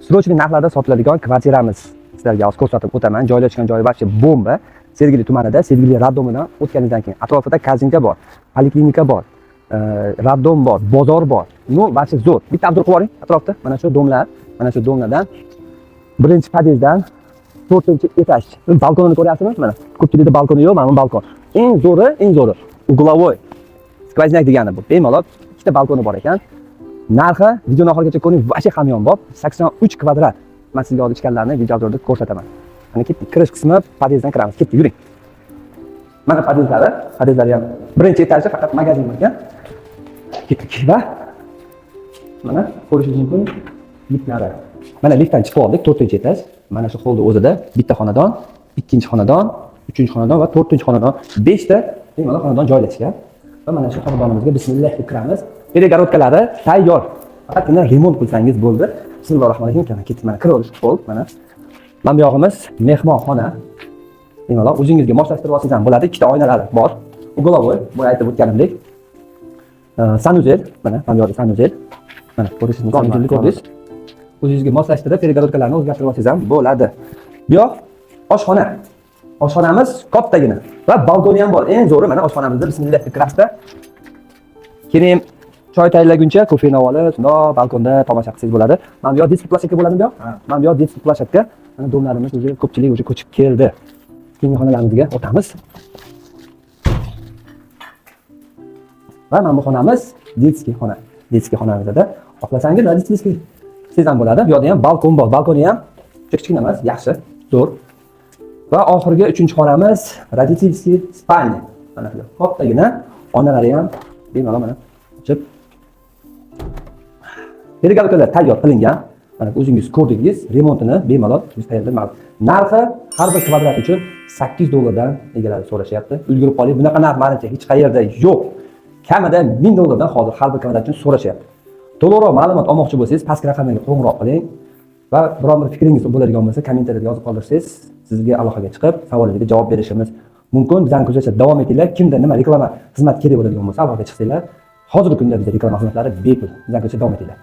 Srochniy narxlarda sotiladigan kvartiramiz sizlarga hozir ko'rsatib o'taman. Joylashgan joyi вообще bomba. Sergeli tumanida, Sergeli raddomidan o'tganingizdan keyin atrofida kazinka bor, poliklinika bor, raddom bor, bozor bor. Ну, вообще zo'r. Bitta abdur qilib oling atrofda. Mana shu domlar, mana shu domlardan birinchi podyezddan 4-etaj. Balkonini ko'ryapsizmi? Mana ko'pchilikda balkoni yo'q, mana bu balkon. Eng zo'ri uglovoy. Skvoznak degani bu. Bemalol ikkita balkoni bor ekan. Narxi videoni oxirigacha ko'ring, вообще hamyonbop. 83 kvadrat. Men sizga hozir ichkarilarni videoda ko'rsataman. Mana ketdik. Kirish qismi podyezddan kiramiz. Ketdik, yuring. Mana podyezdlari ham birinchi etajda faqat magazin ekan. Ketdik va mana ko'rishingiz mumkin liftlari. Mana liftdan chiqib oldik, 4-etaj. Mana shu holda o'zida bitta xonadon, ikkinchi xonadon, uchinchi xonadon va 4-xonadon, 5 ta bemalol xonadon joylashgan. Va mana shu xonadonimizga bismillah deb kiramiz. Peregorodkalari tayyor. Faqatgina remont qilsangiz bo'ldi. Bismillahirrohmanirrohim. Ketdik, mana kirib hol, mana. Mana bu yog'imiz mehmonxona. Bemalol o'zingizga moslashtirib olsangiz ham bo'ladi. Ikkita oynalari bor. Uglovoy, bu aytib o'tganimdek. Sanuzel, mana bu yerda sanuzel. Mana ko'rishingiz mumkin, ko'rdingiz. O'zingizga moslashtirib peregorodkalarni o'zgartirib olsangiz ham bo'ladi. Bu yoq oshxona. Oshxonamiz kattagina va balkoni ham bor. Eng zo'ri mana oshxonamizda bismillah deb kirasizda. Keyin choy tayyorlaguncha kofeni olib, shundoq balkonda tomosha qilsangiz bo'ladi. Mana bu yoq disk plashatka bo'ladimi bu yoq? Mana bu yoq disk plashatka. Mana domlarimiz o'zi ko'pchilik o'zi ko'chib keldi. Keyingi xonalarimizga o'tamiz. Va mana bu xonamiz detskiy xona. Detskiy xonamizda xohlasangiz detskiy sizdan bo'ladi. Bu yerda ham balkon bor. Balkoni ham kichkina emas, yaxshi, zo'r. Va oxirgi 3-xonamiz родительский spalnya. Mana shu kattagina onalari ham bemalol mana ochib. Peregorodkalar tayyor qilingan. Mana o'zingiz ko'rdingiz, remontini bemalol tayyorlanadi. Narxi har bir kvadrat uchun $8 egalari so'rashyapti. Ulgurib qoling, bunaqa narx menimcha hech qayerda yo'q. Kamida $1000 hozir har bir kvadrat uchun so'rashyapti. To'liqroq ma'lumot olmoqchi bo'lsangiz, pastki raqamga qo'ng'iroq qiling va biror bir fikringiz bo'ladigan bo'lsa, kommentariyada yozib qoldirsangiz, sizga aloqaga chiqib, savolingizga javob berishimiz mumkin. Bizani kuzatishda davom etinglar. Kimda nima reklama xizmat kerak bo'ladigan bo'lsa, aloqaga chiqsanglar, hozirgi kunda bizda reklama xizmatlari bepul. Bizani kuzatishda davom etinglar.